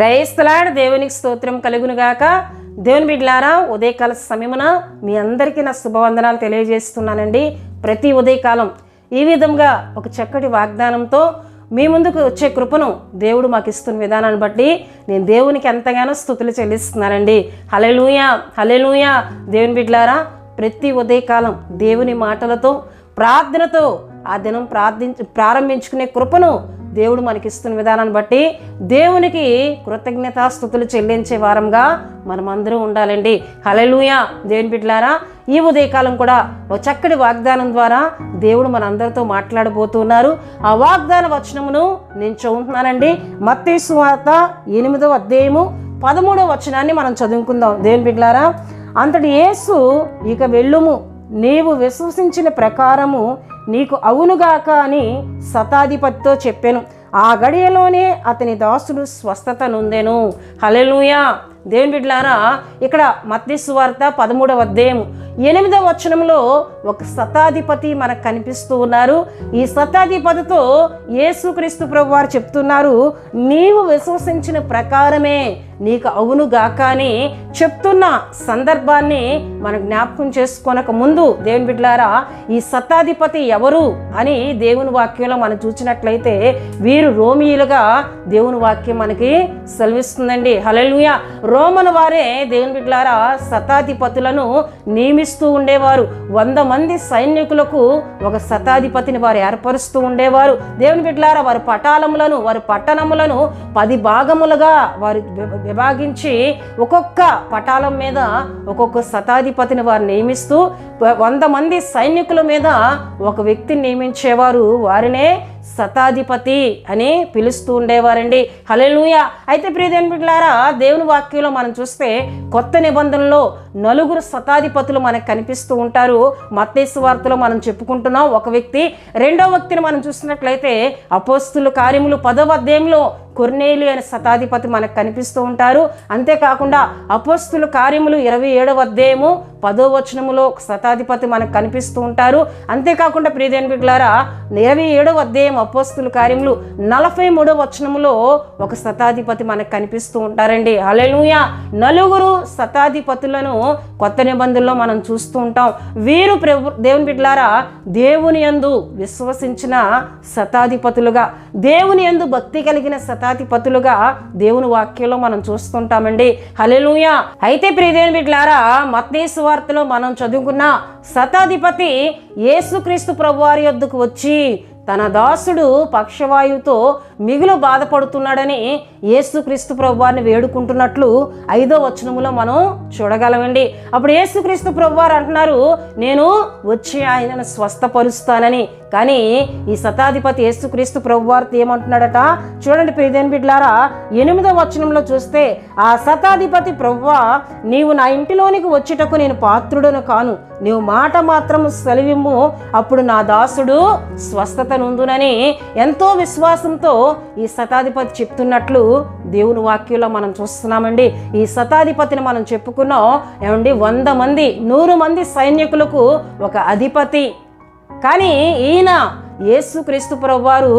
Praise the lord. దేవునికి స్తోత్రం కలుగునుగాక. దేవుని బిడ్డలారా, ఉదయకాల సమయమున మీ అందరికీ నా శుభవందనాలు తెలియజేస్తున్నానండి. ప్రతి ఉదయకాలం ఈ విధంగా ఒక చక్కటి వాగ్దానంతో మీ ముందుకు వచ్చే కృపను దేవుడు మాకు ఇస్తున్న విధానాన్ని బట్టి నేను దేవునికి ఎంతగానో స్తుతులు చెల్లిస్తున్నానండి. హల్లెలూయా, హల్లెలూయా. దేవుని బిడ్డలారా, ప్రతి ఉదయకాలం దేవుని మాటలతో ప్రార్థనతో ఆ దినం ప్రారంభించుకునే కృపను దేవుడు మనకిస్తున్న విధానాన్ని బట్టి దేవునికి కృతజ్ఞతాస్తుతులు చెల్లించే వారంగా మనమందరం ఉండాలండి. హల్లెలూయా. దేవుని బిడ్డలారా, ఈ ఉదయకాలం కూడా ఒక చక్కటి వాగ్దానం ద్వారా దేవుడు మనందరితో మాట్లాడబోతున్నారు. ఆ వాగ్దాన వచనమును నేను చదువుతున్నానండి. మత్తయి సువార్త 8వ అధ్యాయము 13వ వచనాన్ని మనం చదువుకుందాం. దేవుని బిడ్డలారా, అంతటి యేసు, ఇక వెళ్ళుము, నీవు విశ్వసించిన ప్రకారము నీకు అవునుగాక అని శతాధిపతితో చెప్పాను. ఆ గడియలోనే అతని దాసుడు స్వస్థత నొందెను. హల్లెలూయా. దేవుని బిడ్డలారా, ఇక్కడ మత్తయి సువార్త 13వ అధ్యాయము 8వ వచనంలో ఒక శతాధిపతి మనకు కనిపిస్తూ ఉన్నారు. ఈ శతాధిపతితో యేసుక్రీస్తు ప్రభువారు చెప్తున్నారు, నీవు విశ్వసించిన ప్రకారమే నీకు అవునుగాక అని చెప్తున్న సందర్భాన్ని మనం జ్ఞాపకం చేసుకోనక ముందు దేవుని బిడ్డలారా, ఈ శతాధిపతి ఎవరు అని దేవుని వాక్యంలో మనం చూసినట్లయితే వీరు రోమీయులుగా దేవుని వాక్యం మనకి సెలవిస్తుందండి. హల్లెలూయా. రోమన్ వారే దేవుని బిడ్డలారా శతాధిపతులను నియమిస్తూ ఉండేవారు. 100 మంది సైనికులకు ఒక శతాధిపతిని వారు ఏర్పరుస్తూ ఉండేవారు. దేవుని బిడ్డలారా, వారి పటాలములను, వారి పట్టణములను 10 భాగములుగా వారు విభాగించి ఒక్కొక్క పటాలం మీద ఒక్కొక్క శతాధిపతిని వారు నియమిస్తూ 100 మంది సైనికుల మీద ఒక వ్యక్తిని నియమించేవారు. వారినే శతాధిపతి అని పిలుస్తూ ఉండేవారండి. హల్లెలూయా. అయితే ప్రియదేవుని బిడ్డలారా, దేవుని వాక్యంలో మనం చూస్తే కొత్త నిబంధనలో 4 శతాధిపతులు మనకు కనిపిస్తూ ఉంటారు. మత్తయి సువార్తలో మనం చెప్పుకుంటున్నాం ఒక వ్యక్తి. రెండో వ్యక్తిని మనం చూసినట్లయితే అపోస్తుల కార్యములు 10వ అధ్యాయంలో కొర్నేలి అనే శతాధిపతి మనకు కనిపిస్తూ ఉంటారు. అంతేకాకుండా అపోస్తుల కార్యములు 27వ అధ్యాయము 10వ వచనములో ఒక శతాధిపతి మనకు కనిపిస్తూ ఉంటారు. అంతేకాకుండా ప్రియదేవుని బిడ్డలారా, 27వ అధ్యాయం అపోస్తుల కార్యములు 43వ వచనములో ఒక శతాధిపతి మనకు కనిపిస్తూ ఉంటారండి. హల్లెలూయా. 4 శతాధిపతులను కొత్త నిబంధనలో మనం చూస్తూ ఉంటాం. వీరు దేవుని బిడ్డలారా దేవుని యందు విశ్వసించిన శతాధిపతులుగా, దేవుని యందు భక్తి కలిగిన శతాధిపతులుగా దేవుని వాక్యంలో మనం చూస్తుంటామండి. హల్లెలూయా. అయితే ప్రియదేవుని బిడ్డలారా, మత్తయి సువార్తలో మనం చదువుకున్న శతాధిపతి యేసుక్రీస్తు ప్రభువారి యొద్దకు వచ్చి తన దాసుడు పక్షవాయువుతో మిగులు బాధపడుతున్నాడని యేసుక్రీస్తు ప్రభువారిని వేడుకుంటున్నట్లు 5వ వచనములో మనం చూడగలమండి. అప్పుడు యేసుక్రీస్తు ప్రభువారు అంటున్నారు, నేను వచ్చి ఆయనను స్వస్థపరుస్తానని. కానీ ఈ శతాధిపతి యేసుక్రీస్తు ప్రభువారితో ఏమంటున్నాడట చూడండి ప్రియదేవుని బిడ్డలారా, 8వ వచనంలో చూస్తే, ఆ శతాధిపతి ప్రభువా, నీవు నా ఇంటిలోనికి వచ్చుటకు నేను పాత్రుడను కాను, నీవు మాట మాత్రం సెలవిమ్ము, అప్పుడు నా దాసుడు స్వస్థత నొందునని ఎంతో విశ్వాసంతో ఈ శతాధిపతి చెప్తున్నట్లు దేవుని వాక్యంలో మనం చూస్తున్నామండి. ఈ శతాధిపతిని మనం చెప్పుకున్నాం ఏమండి, 100 మంది 100 మంది సైనికులకు ఒక అధిపతి. కానీ ఈయన యేసుక్రీస్తు ప్రభువారు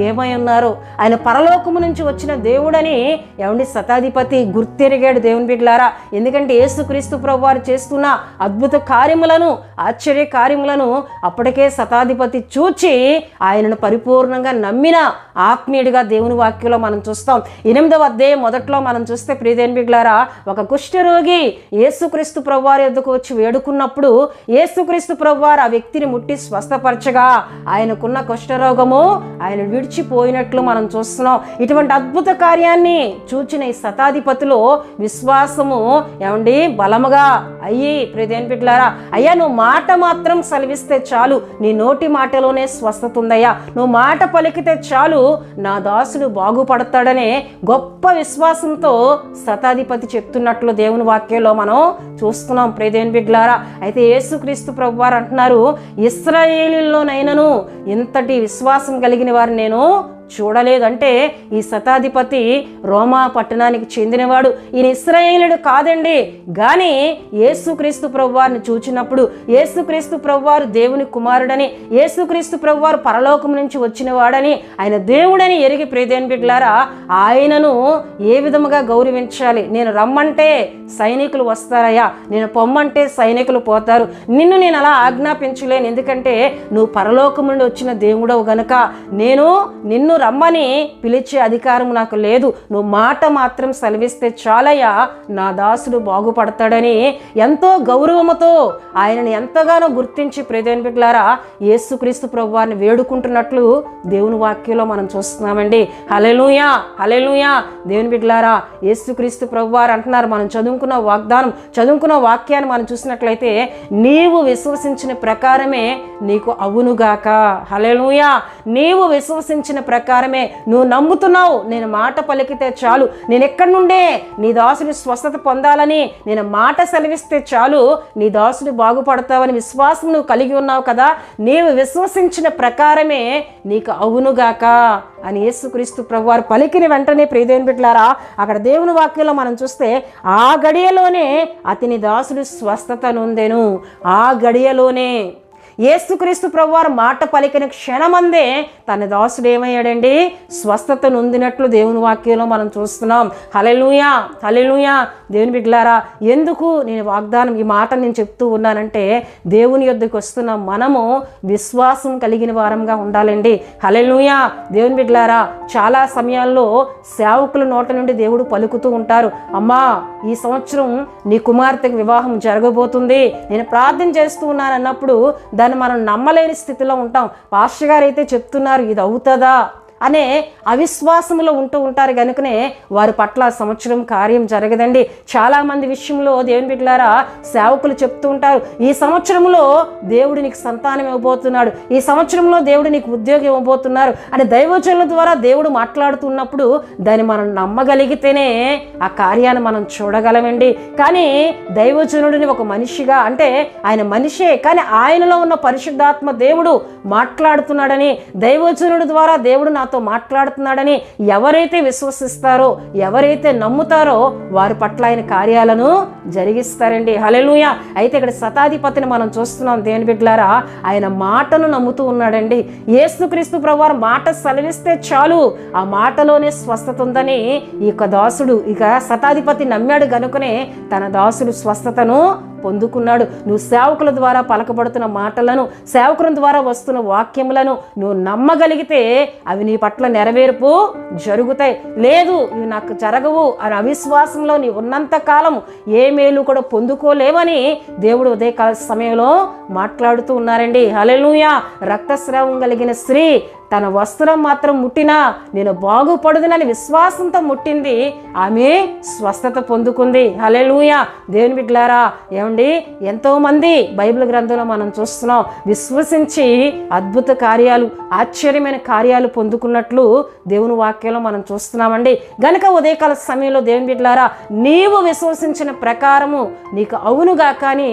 ఏమై ఉన్నారు, ఆయన పరలోకము నుంచి వచ్చిన దేవుడని ఏమండి శతాధిపతి గుర్తెరిగాడు. దేవుని బిడ్డలారా, ఎందుకంటే యేసుక్రీస్తు ప్రభువారు చేస్తున్న అద్భుత కార్యములను, ఆశ్చర్య కార్యములను అప్పటికే శతాధిపతి చూచి ఆయనను పరిపూర్ణంగా నమ్మిన ఆత్మీయుడిగా దేవుని వాక్యంలో మనం చూస్తాం. 8వ అధ్యాయం మొదట్లో మనం చూస్తే ప్రియదేవుని బిడ్డలారా, ఒక కుష్ఠరోగి యేసుక్రీస్తు ప్రభువారి వద్దకు వచ్చి వేడుకున్నప్పుడు యేసుక్రీస్తు ప్రభువారు ఆ వ్యక్తిని ముట్టి స్వస్థపరచగా ఆయనకు కుష్ఠరోగము ఆయన విడిచిపోయినట్లు మనం చూస్తున్నాం. ఇటువంటి అద్భుత కార్యాన్ని చూచిన ఈ శతాధిపతిలో విశ్వాసము ఏమండి బలముగా అయ్యి ప్రియదేవుని బిడ్డలారా, అయ్యా నువ్వు మాట మాత్రం సెలవిస్తే చాలు, నీ నోటి మాటలోనే స్వస్థత ఉందయ్యా, నువ్వు మాట పలికితే చాలు నా దాసుడు బాగుపడతాడనే గొప్ప విశ్వాసంతో శతాధిపతి చెప్తున్నట్లు దేవుని వాక్యంలో మనం చూస్తున్నాం ప్రియదేవుని బిడ్డలారా. అయితే యేసుక్రీస్తు ప్రభువారు అంటున్నారు, ఇశ్రాయేలీయుల్లోనైనను ఇంతటి విశ్వాసం కలిగిన వారిని నేను చూడలేదు. అంటే ఈ శతాధిపతి రోమా పట్టణానికి చెందినవాడు, ఈయన ఇశ్రాయేలుడు కాదండి. కానీ యేసుక్రీస్తు ప్రభువారిని చూచినప్పుడు యేసుక్రీస్తు ప్రభువారు దేవుని కుమారుడని, యేసుక్రీస్తు ప్రభువారు పరలోకం నుంచి వచ్చిన వాడని, ఆయన దేవుడని ఎరిగి ప్రియదేవుని బిడ్డలారా ఆయనను ఏ విధముగా గౌరవించాలి. నేను రమ్మంటే సైనికులు వస్తారయ్యా, నేను పొమ్మంటే సైనికులు పోతారు, నిన్ను నేను అలా ఆజ్ఞాపించలేను, ఎందుకంటే నువ్వు పరలోకం నుండి వచ్చిన దేవుడవు గనుక నేను నిన్ను రమ్మని పిలిచే అధికారం నాకు లేదు, నువ్వు మాట మాత్రం సెలవిస్తే చాలయ్యా నా దాసుడు బాగుపడతాడని ఎంతో గౌరవముతో ఆయనను ఎంతగానో గుర్తించి ప్రియదేవుని బిడ్డలారా యేసుక్రీస్తు ప్రభువారిని వేడుకుంటున్నట్లు దేవుని వాక్యంలో మనం చూస్తున్నామండి. హల్లెలూయా, హల్లెలూయా. దేవుని బిడ్డలారా యేసుక్రీస్తు ప్రభువారు అంటున్నారు, మనం చదువుకున్న వాగ్దానం, చదువుకున్న వాక్యాన్ని మనం చూసినట్లయితే నీవు విశ్వసించిన ప్రకారమే నీకు అవునుగాక. హల్లెలూయా. నీవు విశ్వసించిన ప్రకారమే, నువ్వు నమ్ముతున్నావు, నేను మాట పలికితే చాలు, నేను ఎక్కడి నుండే నీ దాసుని స్వస్థత పొందాలని నేను మాట సెలవిస్తే చాలు నీ దాసుడు బాగుపడతావని విశ్వాసం నువ్వు కలిగి ఉన్నావు కదా, నీవు విశ్వసించిన ప్రకారమే నీకు అవునుగాక అని యేసుక్రీస్తు ప్రభువారు పలికిన వెంటనే ప్రియదేవుని బిడ్డలారా అక్కడ దేవుని వాక్యంలో మనం చూస్తే ఆ గడియలోనే అతని దాసుడు స్వస్థత నొందెను. ఆ గడియలోనే యేసుక్రీస్తు ప్రభువారు మాట పలికిన క్షణమందే తన దాసుడు ఏమయ్యాడండి, స్వస్థత నొందినట్లు దేవుని వాక్యంలో మనం చూస్తున్నాం. హల్లెలూయా, హల్లెలూయా. దేవుని బిడ్డలారా ఎందుకు నేను వాగ్దానం ఈ మాట నేను చెప్తూ ఉన్నానంటే దేవుని యొద్దకు వస్తున్న మనము విశ్వాసం కలిగిన వారంగా ఉండాలండి. హల్లెలూయా. దేవుని బిడ్డలారా చాలా సమయాల్లో సేవకుల నోట నుండి దేవుడు పలుకుతూ ఉంటారు, అమ్మా ఈ సంవత్సరం నీ కుమార్తెకు వివాహం జరగబోతుంది, నేను ప్రార్థన చేస్తూ ఉన్నాను అన్నప్పుడు దాన్ని మనం నమ్మలేని స్థితిలో ఉంటాం. పాస్టర్ గారు అయితే చెప్తున్నారు ఇది అవుతుందా అనే అవిశ్వాసంలో ఉంటూ ఉంటారు కనుకనే వారి పట్ల సంవత్సరం కార్యం జరగదండి. చాలామంది విషయంలో దేవుని బిడ్డలారా సేవకులు చెప్తూ ఉంటారు, ఈ సంవత్సరంలో దేవుడు నీకు సంతానం ఇవ్వబోతున్నాడు, ఈ సంవత్సరంలో దేవుడు నీకు ఉద్యోగం ఇవ్వబోతున్నారు అని దైవజనుల ద్వారా దేవుడు మాట్లాడుతున్నప్పుడు దాన్ని మనం నమ్మగలిగితేనే ఆ కార్యాన్ని మనం చూడగలమండి. కానీ దైవజనుడిని ఒక మనిషిగా, అంటే ఆయన మనిషే కానీ ఆయనలో ఉన్న పరిశుద్ధాత్మ దేవుడు మాట్లాడుతున్నాడని, దైవజనుడి ద్వారా దేవుడు నాతో మాట్లాడుతున్నాడని ఎవరైతే విశ్వసిస్తారో ఎవరైతే నమ్ముతారో వారి పట్ల ఆయన కార్యాలను జరిగిస్తారండి. హల్లెలూయా. అయితే ఇక్కడ శతాధిపతిని మనం చూస్తున్నాం దేవుని బిడ్డలారా, ఆయన మాటను నమ్ముతూ ఉన్నాడండి. యేసుక్రీస్తు ప్రభువారు మాట సెలవిస్తే చాలు ఆ మాటలోనే స్వస్థత ఉందని ఈ దాసుడు ఇక శతాధిపతి నమ్మాడు గనుకనే తన దాసుడు స్వస్థతను పొందుకున్నాడు. నువ్వు సేవకుల ద్వారా పలకబడుతున్న మాటలను, సేవకుల ద్వారా వస్తున్న వాక్యములను నువ్వు నమ్మగలిగితే అవి నీ పట్ల నెరవేర్పు జరుగుతాయి. లేదు ఇవి నాకు జరగవు అని అవిశ్వాసంలో నీ ఉన్నంత కాలం ఏ మేలు కూడా పొందుకోలేవని దేవుడు ఉదయకాల సమయంలో మాట్లాడుతూ ఉన్నారండి. హల్లెలూయా. రక్తస్రావం కలిగిన స్త్రీ తన వస్త్రం మాత్రం ముట్టినా నేను బాగుపడుదునని విశ్వాసంతో ముట్టింది, ఆమె స్వస్థత పొందుకుంది. హల్లెలూయా. దేవుని బిడ్డలారా ఏమండి ఎంతోమంది బైబిల్ గ్రంథంలో మనం చూస్తున్నాం విశ్వసించి అద్భుత కార్యాలు ఆశ్చర్యమైన కార్యాలు పొందుకున్నట్లు దేవుని వాక్యంలో మనం చూస్తున్నామండి. గనుక ఉదయకాల సమయంలో దేవుని బిడ్డలారా నీవు విశ్వసించిన ప్రకారము నీకు అవునుగా కానీ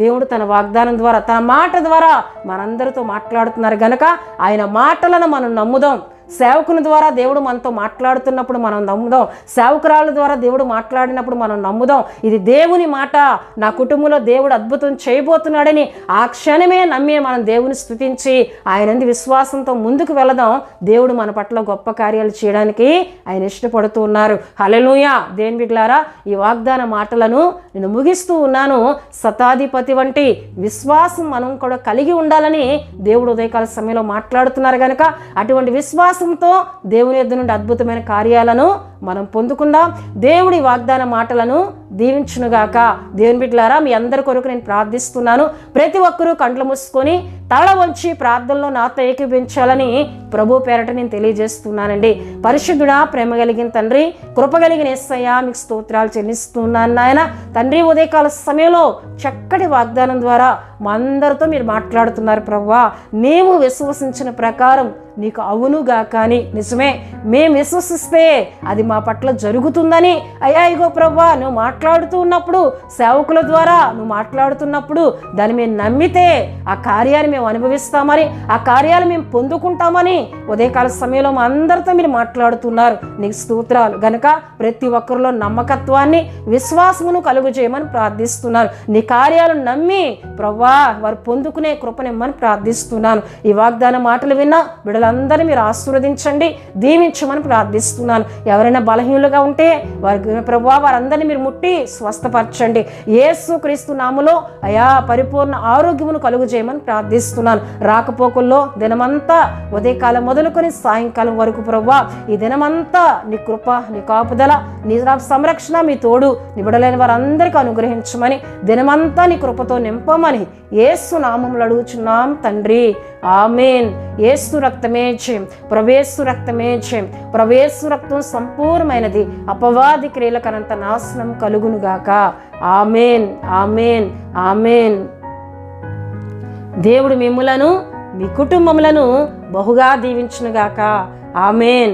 దేవుడు తన వాగ్దానం ద్వారా తన మాట ద్వారా మనందరితో మాట్లాడుతున్నారు గనక ఆయన మాటలను మనం నమ్ముదాం. సేవకుని ద్వారా దేవుడు మనతో మాట్లాడుతున్నప్పుడు మనం నమ్ముదాం, సేవకురాళ్ళ ద్వారా దేవుడు మాట్లాడినప్పుడు మనం నమ్ముదాం ఇది దేవుని మాట, నా కుటుంబంలో దేవుడు అద్భుతం చేయబోతున్నాడని ఆ క్షణమే నమ్మి మనం దేవుని స్తుతించి ఆయనంది విశ్వాసంతో ముందుకు వెళదాం. దేవుడు మన పట్ల గొప్ప కార్యాలు చేయడానికి ఆయన ఇష్టపడుతూ ఉన్నారు. హల్లెలూయా. దేవుని బిడ్డలారా ఈ వాగ్దాన మాటలను నేను ముగిస్తూ ఉన్నాను. శతాధిపతి వంటి విశ్వాసం మనం కూడా కలిగి ఉండాలని దేవుడు ఉదయకాల సమయంలో మాట్లాడుతున్నారు కనుక అటువంటి విశ్వాసంతో దేవుని యొద్ద నుండి అద్భుతమైన కార్యాలను మనం పొందుకుందాం. దేవుడి వాగ్దాన మాటలను దీవించునుగాక. దేవుని బిడ్డలారా మీ అందరి కొరకు నేను ప్రార్థిస్తున్నాను. ప్రతి ఒక్కరూ కండ్లు మూసుకొని తల వంచి ప్రార్థనలో నాతో ఏకీభించాలని ప్రభు పేరట నేను తెలియజేస్తున్నానండి. పరిశుద్ధుడా, ప్రేమ కలిగిన తండ్రి, కృప కలిగిన యేసయ్యా మీకు స్తోత్రాలు చెల్లిస్తున్నాను నాయన. తండ్రి ఉదయకాల సమయంలో చక్కటి వాగ్దానం ద్వారా మా అందరితో మీరు మాట్లాడుతున్నారు ప్రభువా. నీవు విశ్వసించిన ప్రకారం నీకు అవునుగా కానీ నిజమే మేము విశ్వసిస్తే అది మా పట్ల జరుగుతుందని అయ్యా ఇగో ప్రభువా నువ్వు మాట్లాడుతూ ఉన్నప్పుడు సేవకుల ద్వారా నువ్వు మాట్లాడుతున్నప్పుడు దాన్ని మేము నమ్మితే ఆ కార్యాన్ని మేము అనుభవిస్తామని ఆ కార్యాలు మేము పొందుకుంటామని ఉదయకాల సమయంలో మా అందరితో మీరు మాట్లాడుతున్నారు. నీకు స్తోత్రాలు. గనుక ప్రతి ఒక్కరిలో నమ్మకత్వాన్ని విశ్వాసమును కలుగు చేయమని ప్రార్థిస్తున్నాను. నీ కార్యాలను నమ్మి ప్రభువా వారు పొందుకునే కృపనిమ్మని ప్రార్థిస్తున్నాను. ఈ వాగ్దాన మాటలు విన్నా బిడ్డలందరినీ మీరు ఆశీర్వదించండి, దీవించమని ప్రార్థిస్తున్నాను. ఎవరైనా బలహీనులుగా ఉంటే వారికి ప్రభువా వారందరినీ మీరు ముట్టి స్వస్థపరచండి. యేసు క్రీస్తు నామములో అయా పరిపూర్ణ ఆరోగ్యమును కలుగు చేయమని ప్రార్థిస్తున్నాను. రాకపోకల్లో దినమంతా ఉదయకాలం మొదలుకొని సాయంకాలం వరకు ప్రభువా ఈ దినమంతా నీ కృప నీ కాపుదల నీ సంరక్షణ మీ తోడు నిబడలేని వారందరికీ అనుగ్రహించమని దినమంతా నీ కృపతో నింపమని యేసు నామములో అడుగుచున్నాం తండ్రి. ఆమేన్. యేసు రక్తమే జయం, ప్రవేశు రక్తమే జయం. ప్రవేశు రక్తం సంపూర్ణమైనది, అపవాది క్రియలకనంత నాశనం కలుగునుగాక. ఆమేన్, ఆమేన్, ఆమేన్. దేవుడు మిమ్ములను మీ కుటుంబములను బహుగా దీవించునుగాక. ఆమేన్.